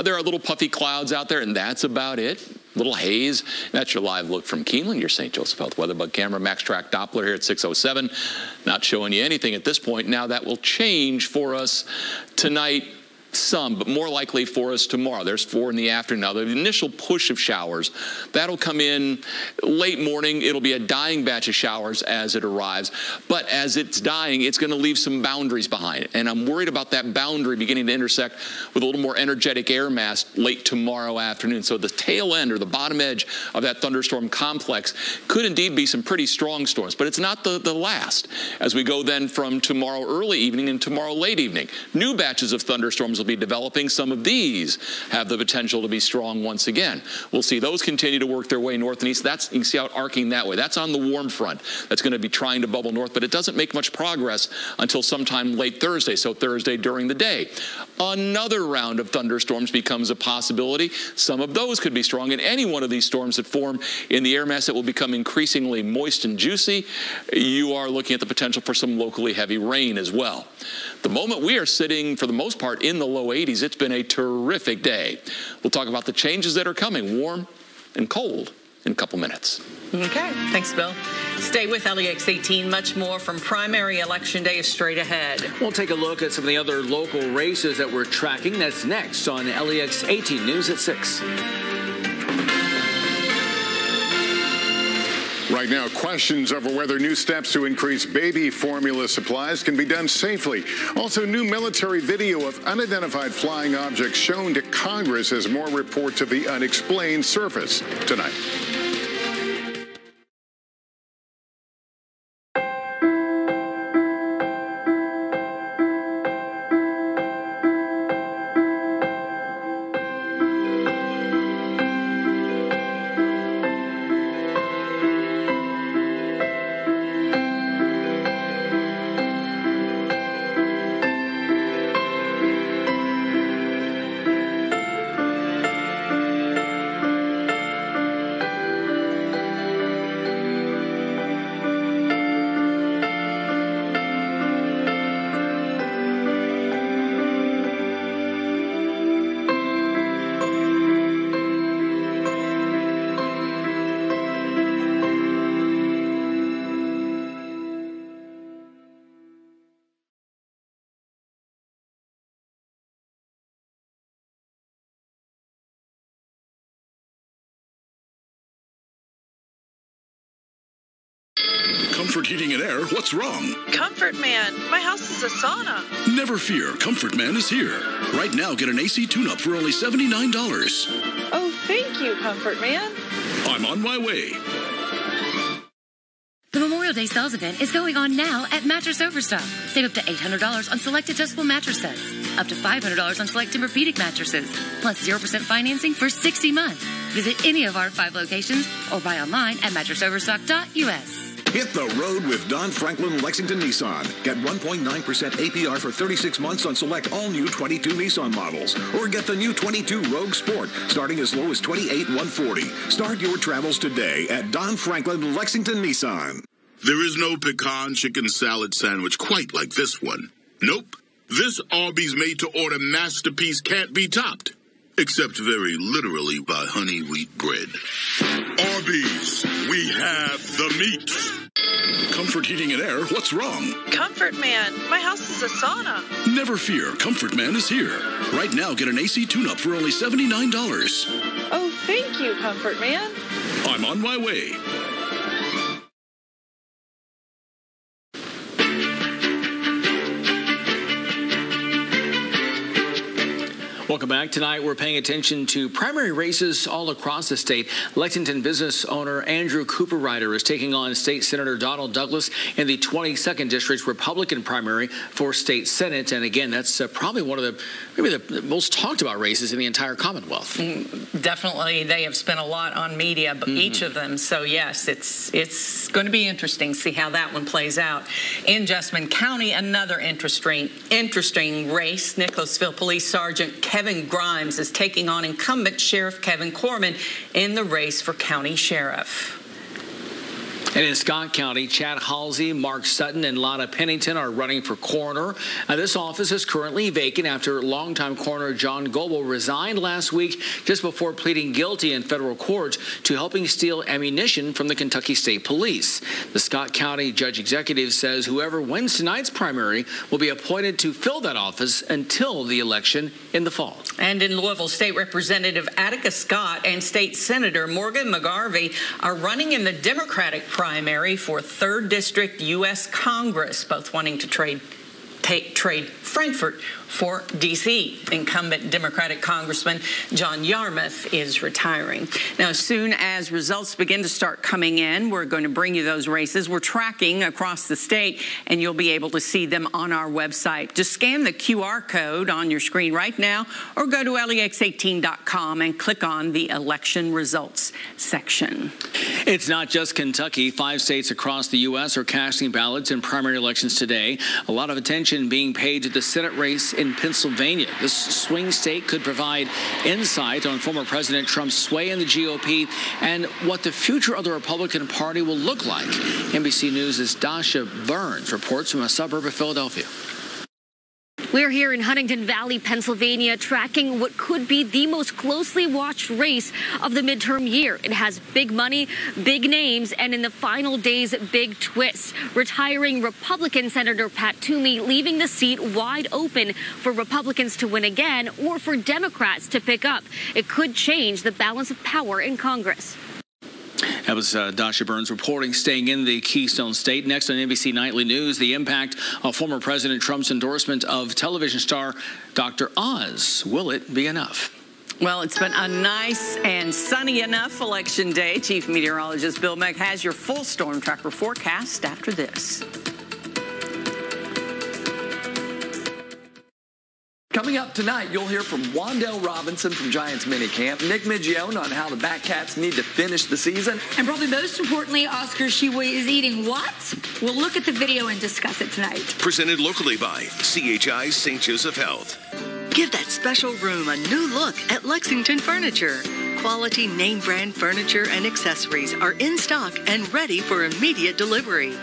There are little puffy clouds out there, and that's about it. little haze. That's your live look from Keeneland, your St. Joseph Health Weather Bug camera. Max Track Doppler here at 6:07. Not showing you anything at this point. Now that will change for us tonight. Some, but more likely for us tomorrow. There's 4 in the afternoon. Now, the initial push of showers, that'll come in late morning. It'll be a dying batch of showers as it arrives. But as it's dying, it's going to leave some boundaries behind. And I'm worried about that boundary beginning to intersect with a little more energetic air mass late tomorrow afternoon. So the tail end or the bottom edge of that thunderstorm complex could indeed be some pretty strong storms. But it's not the last. As we go then from tomorrow early evening and tomorrow late evening, new batches of thunderstorms will be developing. Some of these have the potential to be strong once again. We'll see those continue to work their way north and east. That's, you can see how it arcing that way. That's on the warm front. That's going to be trying to bubble north, but it doesn't make much progress until sometime late Thursday. So Thursday during the day, another round of thunderstorms becomes a possibility. Some of those could be strong, and any one of these storms that form in the air mass that will become increasingly moist and juicy, you are looking at the potential for some locally heavy rain as well. The moment we are sitting, for the most part, in the low 80s, it's been a terrific day. We'll talk about the changes that are coming, warm and cold, in a couple minutes. Okay, thanks, Bill. Stay with LEX 18. Much more from primary election day is straight ahead. We'll take a look at some of the other local races that we're tracking. That's next on LEX 18 News at 6. Right now, questions over whether new steps to increase baby formula supplies can be done safely. Also, new military video of unidentified flying objects shown to Congress as more reports of the unexplained surface tonight. Comfort Heating and Air, what's wrong? Comfort Man, my house is a sauna. Never fear, Comfort Man is here. Right now, get an AC tune-up for only $79. Oh, thank you, Comfort Man. I'm on my way. The Memorial Day sales event is going on now at Mattress Overstock. Save up to $800 on select adjustable mattress sets, up to $500 on select Tempur-Pedic mattresses, plus 0% financing for 60 months. Visit any of our 5 locations or buy online at mattressoverstock.us. Hit the road with Don Franklin Lexington Nissan. Get 1.9% APR for 36 months on select all-new 22 Nissan models. Or get the new 22 Rogue Sport, starting as low as $28,140. Start your travels today at Don Franklin Lexington Nissan. There is no pecan chicken salad sandwich quite like this one. Nope. This Arby's made-to-order masterpiece can't be topped. Except very literally by honey wheat bread. Arby's, we have the meat. Comfort Heating and Air, what's wrong? Comfort Man, my house is a sauna. Never fear, Comfort Man is here. Right now, get an AC tune-up for only $79. Oh, thank you, Comfort Man. I'm on my way. Welcome back. Tonight, we're paying attention to primary races all across the state. Lexington business owner Andrew Cooper-Ryder is taking on State Senator Donald Douglas in the 22nd District's Republican primary for State Senate. And again, that's probably one of the most talked about races in the entire Commonwealth. Definitely. They have spent a lot on media, but each of them. So, yes, it's going to be interesting to see how that one plays out. In Jessamine County, another interesting race. Nicholasville Police Sergeant Kevin Grimes is taking on incumbent Sheriff Kevin Corman in the race for county sheriff. And in Scott County, Chad Halsey, Mark Sutton, and Lotta Pennington are running for coroner. This office is currently vacant after longtime coroner John Goebel resigned last week just before pleading guilty in federal court to helping steal ammunition from the Kentucky State Police. The Scott County Judge Executive says whoever wins tonight's primary will be appointed to fill that office until the election in the fall. And in Louisville, State Representative Attica Scott and State Senator Morgan McGarvey are running in the Democratic primary for 3rd District U.S. Congress, both wanting to trade Frankfort for D.C. Incumbent Democratic Congressman John Yarmouth is retiring. Now, as soon as results begin to start coming in, we're going to bring you those races. We're tracking across the state, and you'll be able to see them on our website. Just scan the QR code on your screen right now or go to LEX18.com and click on the election results section. It's not just Kentucky. 5 states across the U.S. are casting ballots in primary elections today. A lot of attention being paid to the Senate race in Pennsylvania. This swing state could provide insight on former President Trump's sway in the GOP and what the future of the Republican Party will look like. NBC News' Dasha Burns reports from a suburb of Philadelphia. We're here in Huntington Valley, Pennsylvania, tracking what could be the most closely watched race of the midterm year. It has big money, big names, and in the final days, big twists. Retiring Republican Senator Pat Toomey leaving the seat wide open for Republicans to win again or for Democrats to pick up. It could change the balance of power in Congress. That was Dasha Burns reporting, staying in the Keystone State. Next on NBC Nightly News, the impact of former President Trump's endorsement of television star Dr. Oz. Will it be enough? Well, it's been a nice and sunny enough election day. Chief Meteorologist Bill Meck has your full storm tracker forecast after this. Coming up tonight, you'll hear from Wandell Robinson from Giants Minicamp, Nick Migione on how the Batcats need to finish the season. And probably most importantly, Oscar Sheway is eating what? We'll look at the video and discuss it tonight. Presented locally by CHI St. Joseph Health. Give that special room a new look at Lexington Furniture. Quality name brand furniture and accessories are in stock and ready for immediate delivery.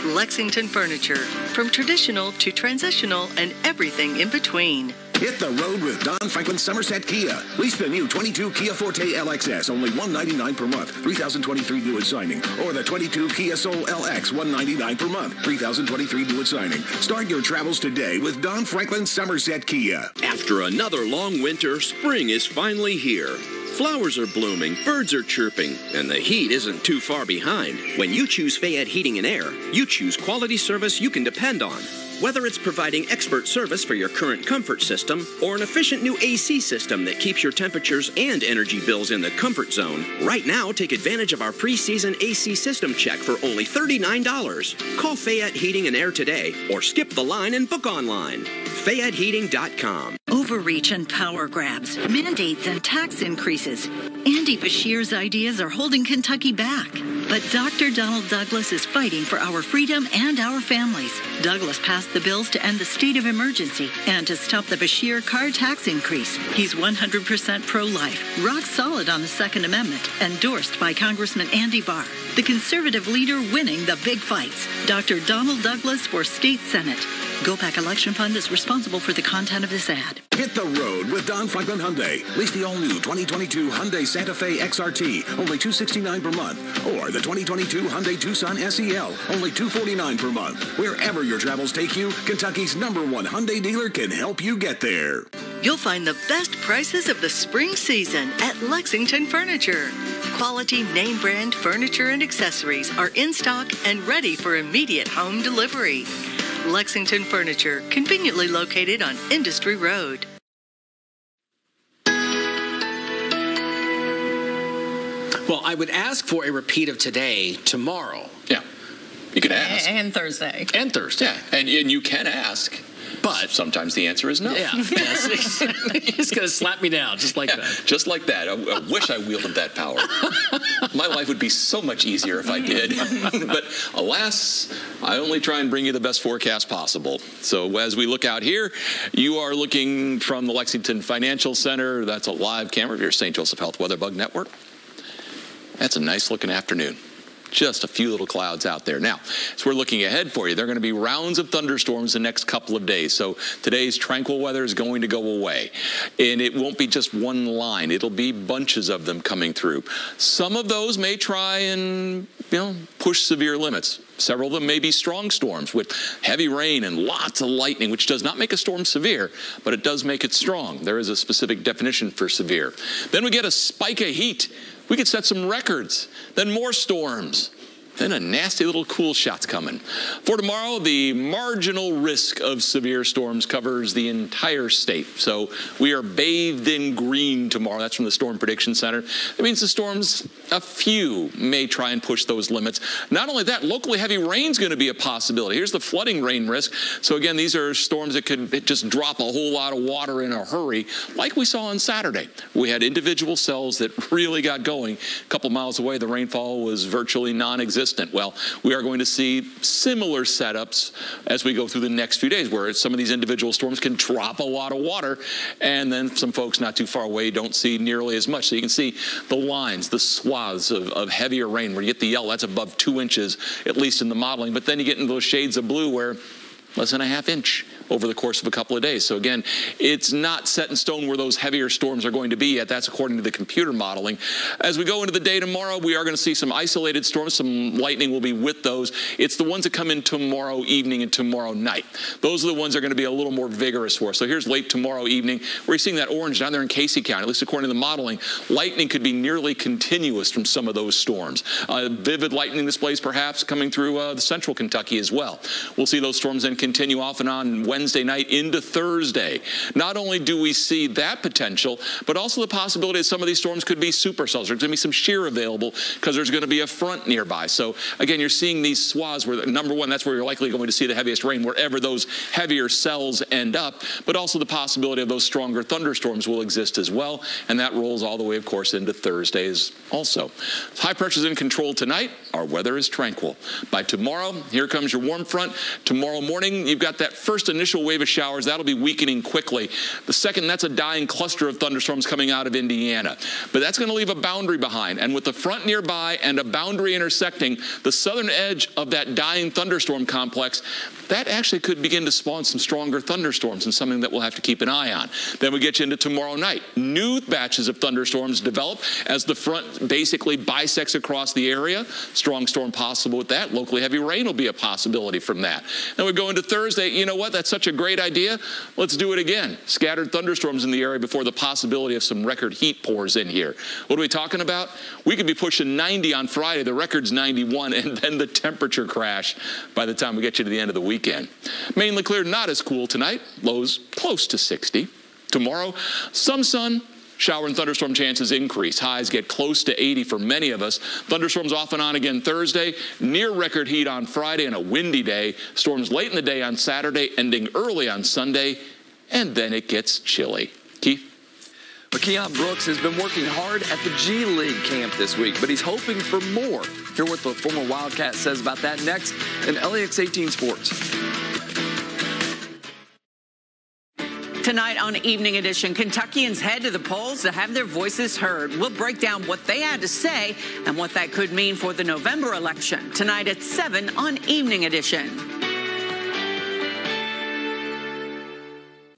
Lexington Furniture, from traditional to transitional and everything in between. Hit the road with Don Franklin Somerset Kia. Lease the new 22 Kia Forte LXS, only $199 per month, 3023 due at signing. Or the 22 Kia Soul LX, $199 per month, 3023 due at signing. Start your travels today with Don Franklin Somerset Kia. After another long winter, spring is finally here. Flowers are blooming, birds are chirping, and the heat isn't too far behind. When you choose Fayette Heating and Air, you choose quality service you can depend on. Whether it's providing expert service for your current comfort system or an efficient new AC system that keeps your temperatures and energy bills in the comfort zone, right now take advantage of our pre-season AC system check for only $39. Call Fayette Heating and Air today or skip the line and book online. FayetteHeating.com. Overreach and power grabs, mandates and tax increases. Andy Bashir's ideas are holding Kentucky back. But Dr. Donald Douglas is fighting for our freedom and our families. Douglas passed the bills to end the state of emergency and to stop the Bashir car tax increase. He's 100% pro-life, rock solid on the Second Amendment, endorsed by Congressman Andy Barr, the conservative leader winning the big fights. Dr. Donald Douglas for State Senate. GoPac Election Fund is responsible for the content of this ad. Hit the road with Don Franklin Hyundai. Lease the all-new 2022 Hyundai Santa Fe XRT, only $269 per month. Or the 2022 Hyundai Tucson SEL, only $249 per month. Wherever your travels take you, Kentucky's #1 Hyundai dealer can help you get there. You'll find the best prices of the spring season at Lexington Furniture. Quality name brand furniture and accessories are in stock and ready for immediate home delivery. Lexington Furniture, conveniently located on Industry Road. Well, I would ask for a repeat of today tomorrow. Yeah, you can ask. And Thursday. And Thursday. Yeah, and you can ask. But sometimes the answer is no. Yeah, yes. He's going to slap me down just like that. Just like that. I wish I wielded that power. My life would be so much easier if I did. But alas, I only try and bring you the best forecast possible. So as we look out here, you are looking from the Lexington Financial Center. That's a live camera of your St. Joseph Health Weather Bug Network. That's a nice looking afternoon. Just a few little clouds out there. Now, as we're looking ahead for you, there are going to be rounds of thunderstorms the next couple of days. So today's tranquil weather is going to go away. And it won't be just one line. It'll be bunches of them coming through. Some of those may try and, push severe limits. Several of them may be strong storms with heavy rain and lots of lightning, which does not make a storm severe, but it does make it strong. There is a specific definition for severe. Then we get a spike of heat. We could set some records. Then more storms. Then a nasty little cool shot's coming. For tomorrow, the marginal risk of severe storms covers the entire state. So we are bathed in green tomorrow. That's from the Storm Prediction Center. That means the storms, a few, may try and push those limits. Not only that, locally heavy rain's going to be a possibility. Here's the flooding rain risk. So again, these are storms that could just drop a whole lot of water in a hurry, like we saw on Saturday. We had individual cells that really got going. A couple miles away, the rainfall was virtually non-existent. Well, we are going to see similar setups as we go through the next few days, where some of these individual storms can drop a lot of water, and then some folks not too far away don't see nearly as much. So you can see the lines, the swaths of heavier rain, where you get the yellow, that's above 2 inches, at least in the modeling. But then you get into those shades of blue where less than a ½ inch over the course of a couple of days. So again, it's not set in stone where those heavier storms are going to be yet. That's according to the computer modeling. As we go into the day tomorrow, we are going to see some isolated storms. Some lightning will be with those. It's the ones that come in tomorrow evening and tomorrow night. Those are the ones that are going to be a little more vigorous for us. So here's late tomorrow evening. We're seeing that orange down there in Casey County, at least according to the modeling. Lightning could be nearly continuous from some of those storms. Vivid lightning displays perhaps coming through the central Kentucky as well. We'll see those storms then continue off and on Wednesday night into Thursday. Not only do we see that potential, but also the possibility that some of these storms could be supercells. There's going to be some shear available because there's going to be a front nearby. So again, you're seeing these swaths where, number one, that's where you're likely going to see the heaviest rain, wherever those heavier cells end up, but also the possibility of those stronger thunderstorms will exist as well. And that rolls all the way, of course, into Thursdays also. High pressure's in control tonight. Our weather is tranquil. By tomorrow, here comes your warm front. Tomorrow morning, you've got that first initial wave of showers. That'll be weakening quickly. The second, that's a dying cluster of thunderstorms coming out of Indiana. But that's going to leave a boundary behind. And with the front nearby and a boundary intersecting the southern edge of that dying thunderstorm complex, that actually could begin to spawn some stronger thunderstorms, and something that we'll have to keep an eye on. Then we get you into tomorrow night. New batches of thunderstorms develop as the front basically bisects across the area. Strong storm possible with that. Locally heavy rain will be a possibility from that. Then we go into Thursday. You know what? That's such a great idea. Let's do it again. Scattered thunderstorms in the area before the possibility of some record heat pours in here. What are we talking about? We could be pushing 90 on Friday. The record's 91, and then the temperature crash by the time we get you to the end of the weekend. Mainly clear, not as cool tonight. Lows close to 60. Tomorrow, some sun. Shower and thunderstorm chances increase. Highs get close to 80 for many of us. Thunderstorms off and on again Thursday. Near record heat on Friday and a windy day. Storms late in the day on Saturday, ending early on Sunday. And then it gets chilly. Keith? Keon Brooks has been working hard at the G League camp this week, but he's hoping for more. Hear what the former Wildcat says about that next in LEX 18 Sports. Tonight on Evening Edition, Kentuckians head to the polls to have their voices heard. We'll break down what they had to say and what that could mean for the November election. Tonight at 7 on Evening Edition.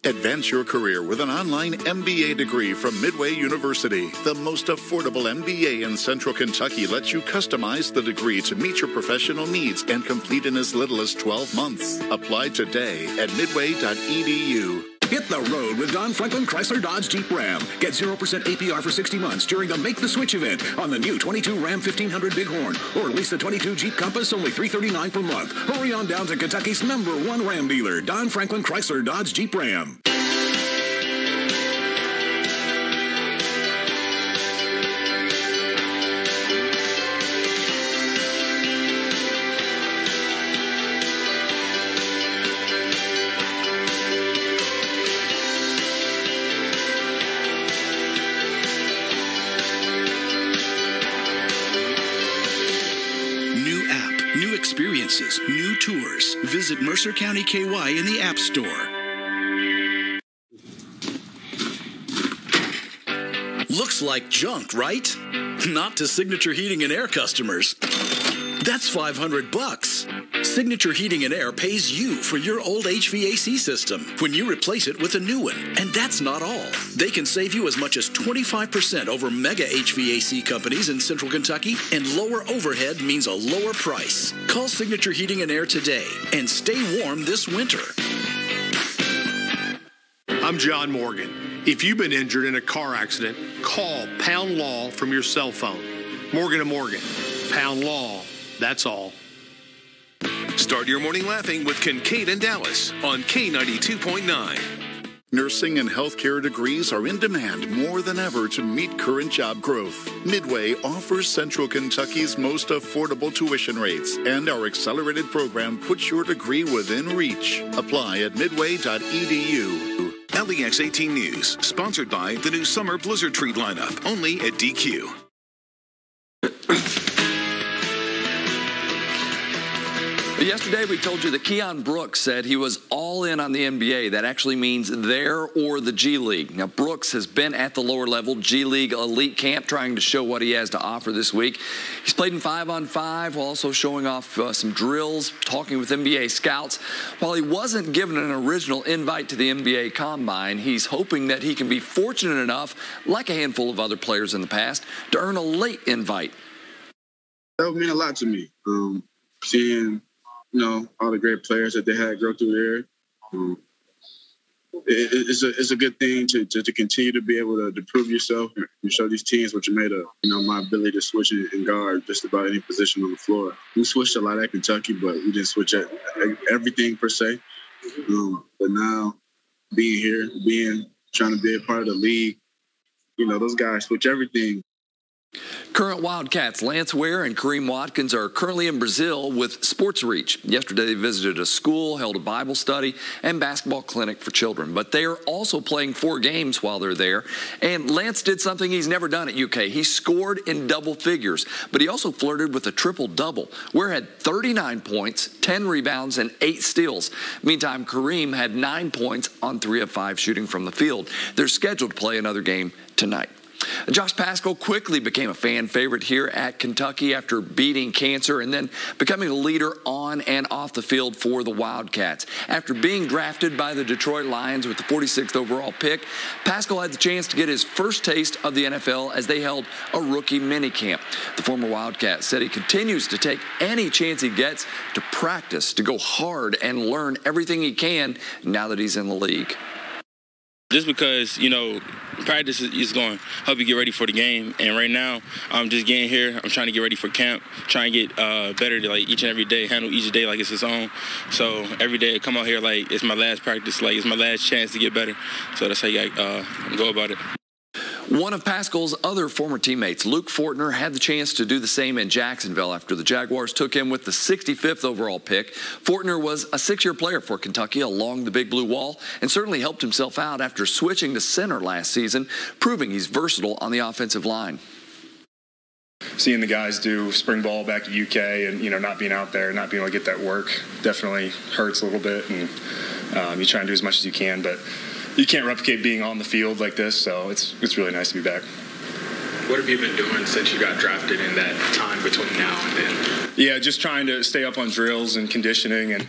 Advance your career with an online MBA degree from Midway University. The most affordable MBA in Central Kentucky lets you customize the degree to meet your professional needs and complete in as little as 12 months. Apply today at midway.edu. Hit the road with Don Franklin Chrysler Dodge Jeep Ram. Get 0% APR for 60 months during the Make the Switch event on the new 22 Ram 1500 Bighorn. Or lease the 22 Jeep Compass, only $339 per month. Hurry on down to Kentucky's #1 Ram dealer, Don Franklin Chrysler Dodge Jeep Ram. Experiences, new tours. Visit Mercer County KY in the App Store. Looks like junk, right? Not to Signature Heating and Air customers. That's $500. Signature Heating and Air pays you for your old HVAC system when you replace it with a new one. And that's not all. They can save you as much as 25% over mega HVAC companies in Central Kentucky, and lower overhead means a lower price. Call Signature Heating and Air today and stay warm this winter. I'm John Morgan. If you've been injured in a car accident, call Pound Law from your cell phone. Morgan & Morgan. Pound Law. That's all. Start your morning laughing with Kincaid and Dallas on K92.9. Nursing and healthcare degrees are in demand more than ever to meet current job growth. Midway offers Central Kentucky's most affordable tuition rates, and our accelerated program puts your degree within reach. Apply at midway.edu. LEX 18 News, sponsored by the new summer blizzard treat lineup, only at DQ. Yesterday, we told you that Keon Brooks said he was all in on the NBA. That actually means there or the G League. Now, Brooks has been at the lower level G League elite camp trying to show what he has to offer this week. He's played in 5-on-5 while also showing off some drills, talking with NBA scouts. While he wasn't given an original invite to the NBA Combine, he's hoping that he can be fortunate enough, like a handful of other players in the past, to earn a late invite. That would mean a lot to me. Seeing all the great players that they had grow through there. It's a good thing to continue to be able to prove yourself and show these teams what you're made of. My ability to switch and guard just about any position on the floor. We switched a lot at Kentucky, but we didn't switch at everything per se. But now being here, trying to be a part of the league, those guys switch everything. Current Wildcats Lance Ware and Kareem Watkins are currently in Brazil with Sports Reach. Yesterday, they visited a school, held a Bible study, and basketball clinic for children. But they are also playing 4 games while they're there. And Lance did something he's never done at UK. He scored in double figures, but he also flirted with a triple-double. Ware had 39 points, 10 rebounds, and 8 steals. Meantime, Kareem had 9 points on 3 of 5 shooting from the field. They're scheduled to play another game tonight. Josh Paschal quickly became a fan favorite here at Kentucky after beating cancer and then becoming a leader on and off the field for the Wildcats. After being drafted by the Detroit Lions with the 46th overall pick, Paschal had the chance to get his first taste of the NFL as they held a rookie minicamp. The former Wildcat said he continues to take any chance he gets to practice, to go hard and learn everything he can now that he's in the league. Just because, practice is going to help you get ready for the game. And right now, I'm just getting here. I'm trying to get ready for camp, trying to get better to, each and every day, handle each day like it's its own. So every day I come out here like it's my last practice, like it's my last chance to get better. So that's how you go about it. One of Paschal's other former teammates, Luke Fortner, had the chance to do the same in Jacksonville after the Jaguars took him with the 65th overall pick. Fortner was a 6-year player for Kentucky along the Big Blue Wall and certainly helped himself out after switching to center last season, proving he's versatile on the offensive line. Seeing the guys do spring ball back at UK and, not being out there, not being able to get that work definitely hurts a little bit. And you try and do as much as you can, but you can't replicate being on the field like this, so it's really nice to be back. What have you been doing since you got drafted in that time between now and then? Yeah, just trying to stay up on drills and conditioning, and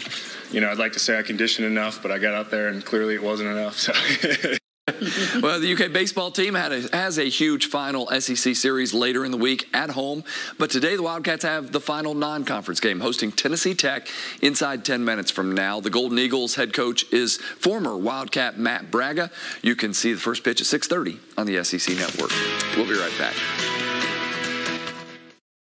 I'd like to say I conditioned enough, but I got out there and clearly it wasn't enough. So. Well, the UK baseball team has a huge final SEC series later in the week at home. But today the Wildcats have the final non-conference game, hosting Tennessee Tech inside 10 minutes from now. The Golden Eagles head coach is former Wildcat Matt Braga. You can see the first pitch at 6:30 on the SEC Network. We'll be right back.